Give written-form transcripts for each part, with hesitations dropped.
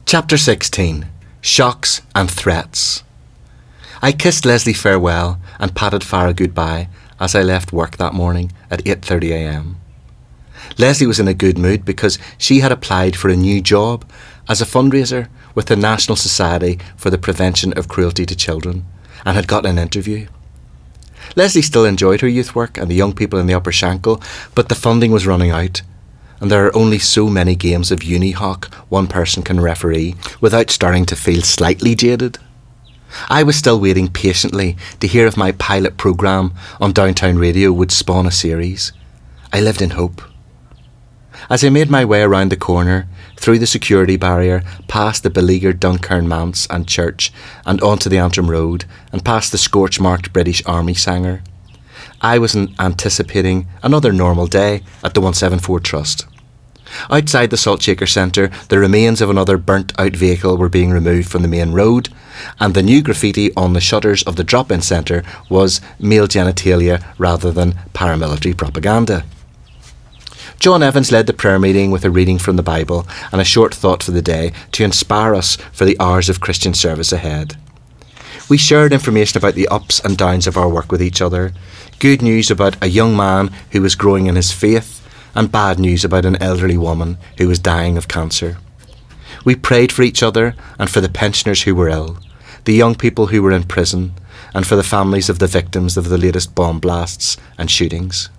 Chapter 16. Shocks and Threats. I kissed Lesley farewell and patted Farah goodbye as I left work that morning at 8:30 a.m. Lesley was in a good mood because she had applied for a new job as a fundraiser with the National Society for the Prevention of Cruelty to Children and had got an interview. Lesley still enjoyed her youth work and the young people in the Upper Shankill, but the funding was running out, and there are only so many games of uni-hock one person can referee without starting to feel slightly jaded. I was still waiting patiently to hear if my pilot programme on Downtown Radio would spawn a series. I lived in hope. As I made my way around the corner, through the security barrier, past the beleaguered Duncairn Manse and church, and onto the Antrim Road, and past the scorch-marked British Army Sanger, I was anticipating another normal day at the 174 Trust. Outside the Salt Shaker Centre, the remains of another burnt-out vehicle were being removed from the main road, and the new graffiti on the shutters of the drop-in centre was male genitalia rather than paramilitary propaganda. John Evans led the prayer meeting with a reading from the Bible and a short thought for the day to inspire us for the hours of Christian service ahead. We shared information about the ups and downs of our work with each other, good news about a young man who was growing in his faith, and bad news about an elderly woman who was dying of cancer. We prayed for each other and for the pensioners who were ill, the young people who were in prison, and for the families of the victims of the latest bomb blasts and shootings.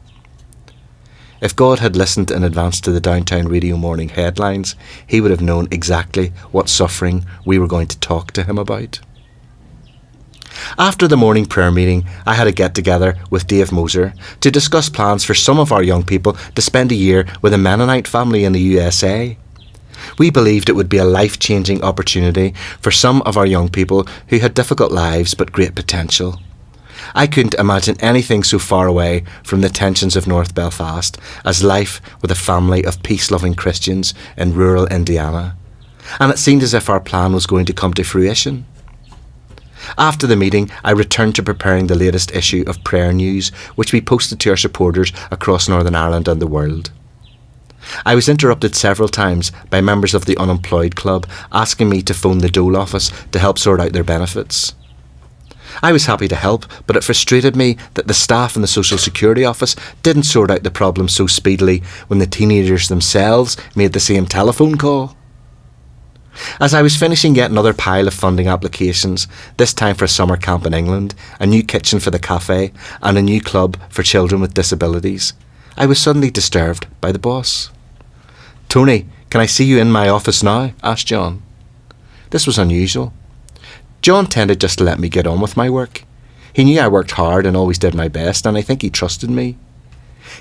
If God had listened in advance to the Downtown Radio morning headlines, he would have known exactly what suffering we were going to talk to him about. After the morning prayer meeting, I had a get-together with Dave Moser to discuss plans for some of our young people to spend a year with a Mennonite family in the USA. We believed it would be a life-changing opportunity for some of our young people who had difficult lives but great potential. I couldn't imagine anything so far away from the tensions of North Belfast as life with a family of peace-loving Christians in rural Indiana, and it seemed as if our plan was going to come to fruition. After the meeting, I returned to preparing the latest issue of Prayer News, which we posted to our supporters across Northern Ireland and the world. I was interrupted several times by members of the Unemployed Club asking me to phone the Dole office to help sort out their benefits. I was happy to help, but it frustrated me that the staff in the Social Security office didn't sort out the problem so speedily when the teenagers themselves made the same telephone call. As I was finishing yet another pile of funding applications, this time for a summer camp in England, a new kitchen for the cafe, and a new club for children with disabilities, I was suddenly disturbed by the boss. "Tony, can I see you in my office now?" asked John. This was unusual. John tended just to let me get on with my work. He knew I worked hard and always did my best, and I think he trusted me.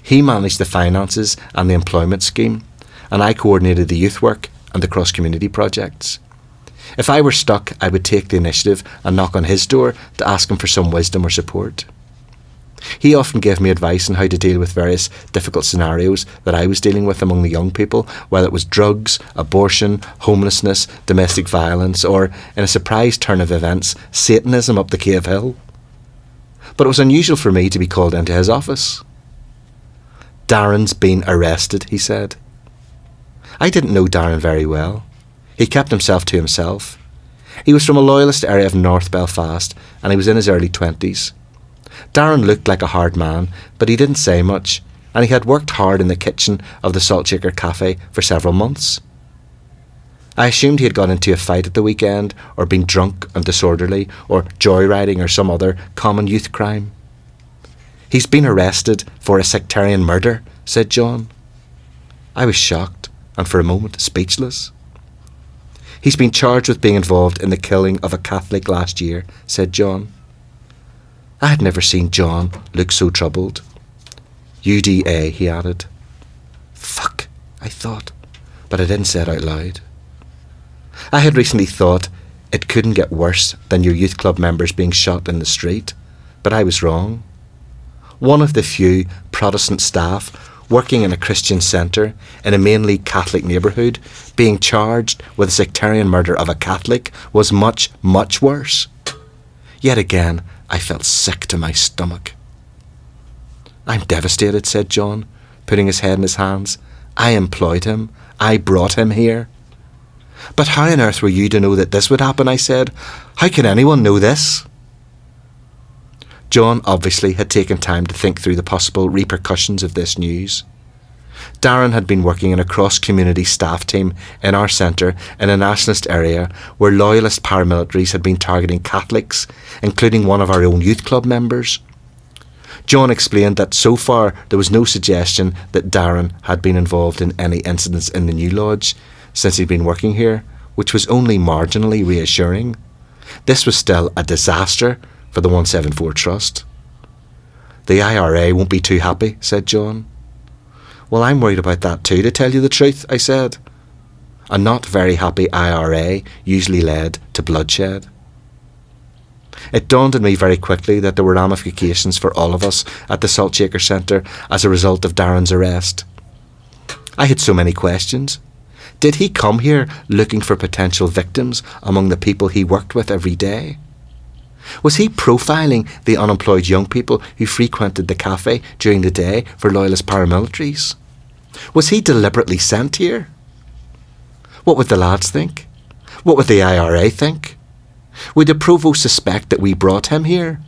He managed the finances and the employment scheme, and I coordinated the youth work and the cross-community projects. If I were stuck, I would take the initiative and knock on his door to ask him for some wisdom or support. He often gave me advice on how to deal with various difficult scenarios that I was dealing with among the young people, whether it was drugs, abortion, homelessness, domestic violence, or, in a surprise turn of events, Satanism up the Cave Hill. But it was unusual for me to be called into his office. "Darren's been arrested," he said. I didn't know Darren very well. He kept himself to himself. He was from a loyalist area of North Belfast, and he was in his early 20s. Darren looked like a hard man, but he didn't say much, and he had worked hard in the kitchen of the Salt Shaker Cafe for several months. I assumed he had got into a fight at the weekend, or been drunk and disorderly, or joyriding, or some other common youth crime. "He's been arrested for a sectarian murder," said John. I was shocked, and for a moment speechless. "He's been charged with being involved in the killing of a Catholic last year," said John. I had never seen John look so troubled. "UDA," he added. Fuck, I thought, but I didn't say it out loud. I had recently thought it couldn't get worse than your youth club members being shot in the street, but I was wrong. One of the few Protestant staff working in a Christian centre in a mainly Catholic neighbourhood being charged with the sectarian murder of a Catholic was much, much worse. Yet again, I felt sick to my stomach. "I'm devastated," said John, putting his head in his hands. "I employed him. I brought him here." But how on earth were you to know that this would happen, I said. How can anyone know this? John obviously had taken time to think through the possible repercussions of this news. Darren had been working in a cross-community staff team in our centre in a nationalist area where loyalist paramilitaries had been targeting Catholics, including one of our own youth club members. John explained that so far there was no suggestion that Darren had been involved in any incidents in the new lodge since he'd been working here, which was only marginally reassuring. This was still a disaster for the 174 Trust. The IRA won't be too happy, said John. Well, I'm worried about that too, to tell you the truth, I said. A not very happy IRA usually led to bloodshed. It dawned on me very quickly that there were ramifications for all of us at the Saltshaker Centre as a result of Darren's arrest. I had so many questions. Did he come here looking for potential victims among the people he worked with every day? Was he profiling the unemployed young people who frequented the cafe during the day for loyalist paramilitaries? Was he deliberately sent here? What would the lads think? What would the IRA think? Would the provost suspect that we brought him here?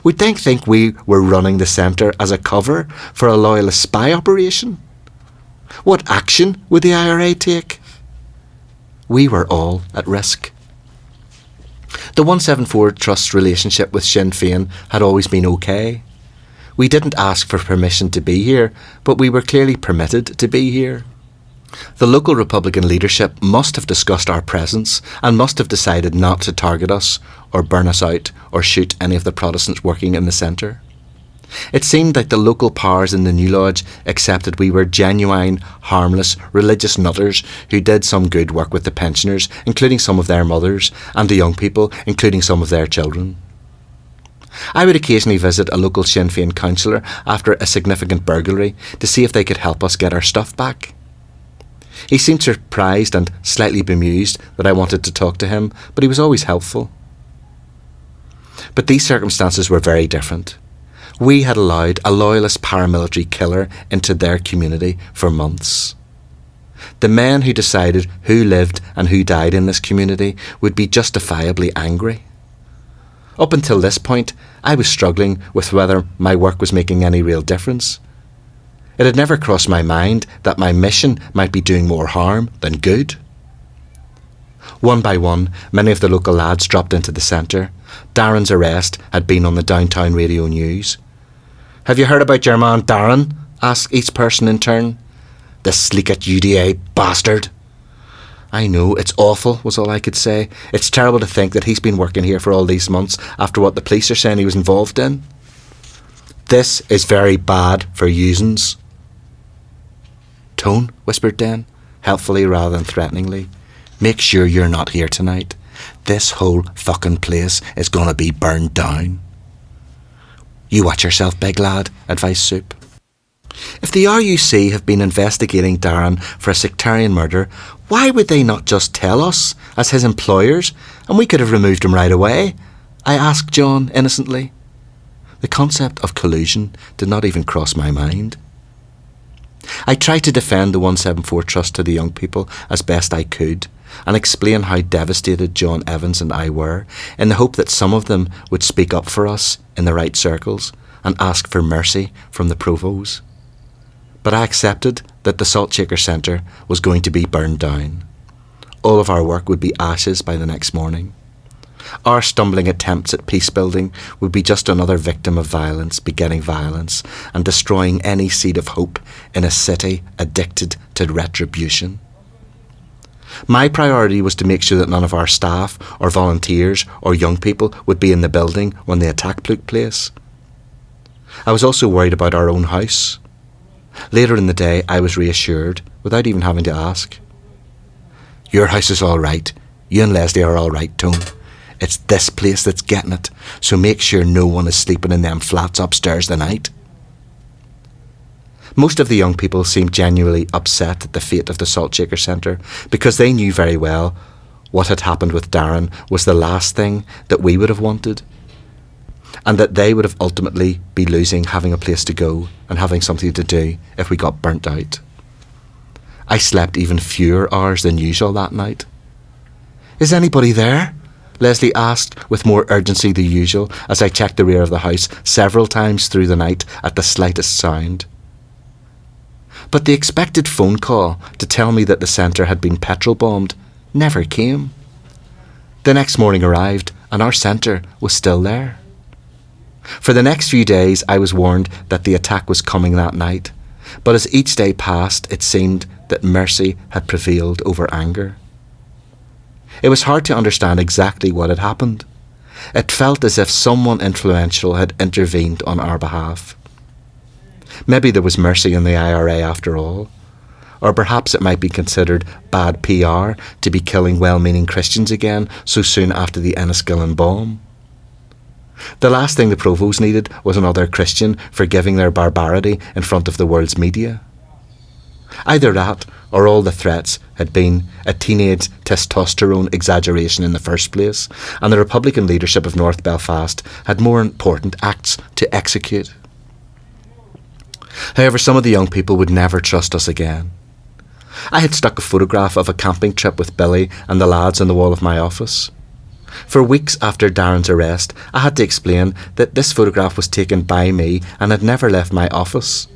Would they think we were running the centre as a cover for a loyalist spy operation? What action would the IRA take? We were all at risk. The 174 Trust's relationship with Sinn Féin had always been okay. We didn't ask for permission to be here, but we were clearly permitted to be here. The local Republican leadership must have discussed our presence and must have decided not to target us or burn us out or shoot any of the Protestants working in the centre. It seemed like the local powers in the New Lodge accepted we were genuine, harmless, religious nutters who did some good work with the pensioners, including some of their mothers, and the young people, including some of their children. I would occasionally visit a local Sinn Féin councillor after a significant burglary to see if they could help us get our stuff back. He seemed surprised and slightly bemused that I wanted to talk to him, but he was always helpful. But these circumstances were very different. We had allowed a loyalist paramilitary killer into their community for months. The men who decided who lived and who died in this community would be justifiably angry. Up until this point, I was struggling with whether my work was making any real difference. It had never crossed my mind that my mission might be doing more harm than good. One by one, many of the local lads dropped into the centre. Darren's arrest had been on the downtown radio news. "Have you heard about your man Darren?" asked each person in turn. "The sleekit UDA bastard." "I know, it's awful," was all I could say. "It's terrible to think that he's been working here for all these months after what the police are saying he was involved in. This is very bad for usins." "Tone," whispered Den, helpfully rather than threateningly, "make sure you're not here tonight. This whole fucking place is going to be burned down." "You watch yourself, big lad," advised Soup. If the RUC have been investigating Darren for a sectarian murder, why would they not just tell us, as his employers, and we could have removed him right away? I asked John innocently. The concept of collusion did not even cross my mind. I tried to defend the 174 Trust to the young people as best I could, and explain how devastated John Evans and I were, in the hope that some of them would speak up for us in the right circles and ask for mercy from the provost. But I accepted that the Saltshaker Centre was going to be burned down. All of our work would be ashes by the next morning. Our stumbling attempts at peace building would be just another victim of violence begetting violence and destroying any seed of hope in a city addicted to retribution. My priority was to make sure that none of our staff or volunteers or young people would be in the building when the attack took place. I was also worried about our own house. Later in the day, I was reassured, without even having to ask. "Your house is all right. You and Lesley are all right, Tone. It's this place that's getting it, so make sure no one is sleeping in them flats upstairs tonight." Most of the young people seemed genuinely upset at the fate of the Saltshaker Centre because they knew very well what had happened with Darren was the last thing that we would have wanted, and that they would have ultimately be losing having a place to go and having something to do if we got burnt out. I slept even fewer hours than usual that night. "Is anybody there?" Lesley asked with more urgency than usual as I checked the rear of the house several times through the night at the slightest sound. But the expected phone call to tell me that the centre had been petrol bombed never came. The next morning arrived and our centre was still there. For the next few days I was warned that the attack was coming that night, but as each day passed it seemed that mercy had prevailed over anger. It was hard to understand exactly what had happened. It felt as if someone influential had intervened on our behalf. Maybe there was mercy in the IRA after all, or perhaps it might be considered bad PR to be killing well-meaning Christians again so soon after the Enniskillen bomb. The last thing the Provost needed was another Christian forgiving their barbarity in front of the world's media. Either that, or all the threats had been a teenage testosterone exaggeration in the first place, and the Republican leadership of North Belfast had more important acts to execute. However, some of the young people would never trust us again. I had stuck a photograph of a camping trip with Billy and the lads on the wall of my office. For weeks after Darren's arrest, I had to explain that this photograph was taken by me and had never left my office.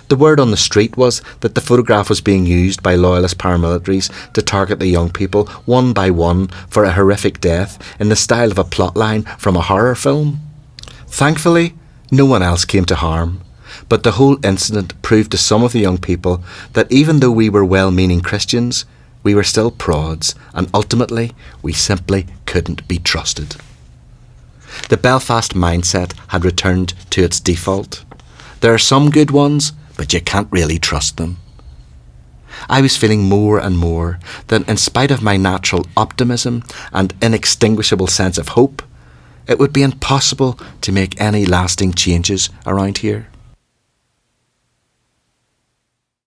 The word on the street was that the photograph was being used by loyalist paramilitaries to target the young people one by one for a horrific death in the style of a plotline from a horror film. Thankfully, no one else came to harm, but the whole incident proved to some of the young people that even though we were well-meaning Christians, we were still prods, and ultimately we simply couldn't be trusted. The Belfast mindset had returned to its default. There are some good ones, but you can't really trust them. I was feeling more and more that in spite of my natural optimism and inextinguishable sense of hope, it would be impossible to make any lasting changes around here.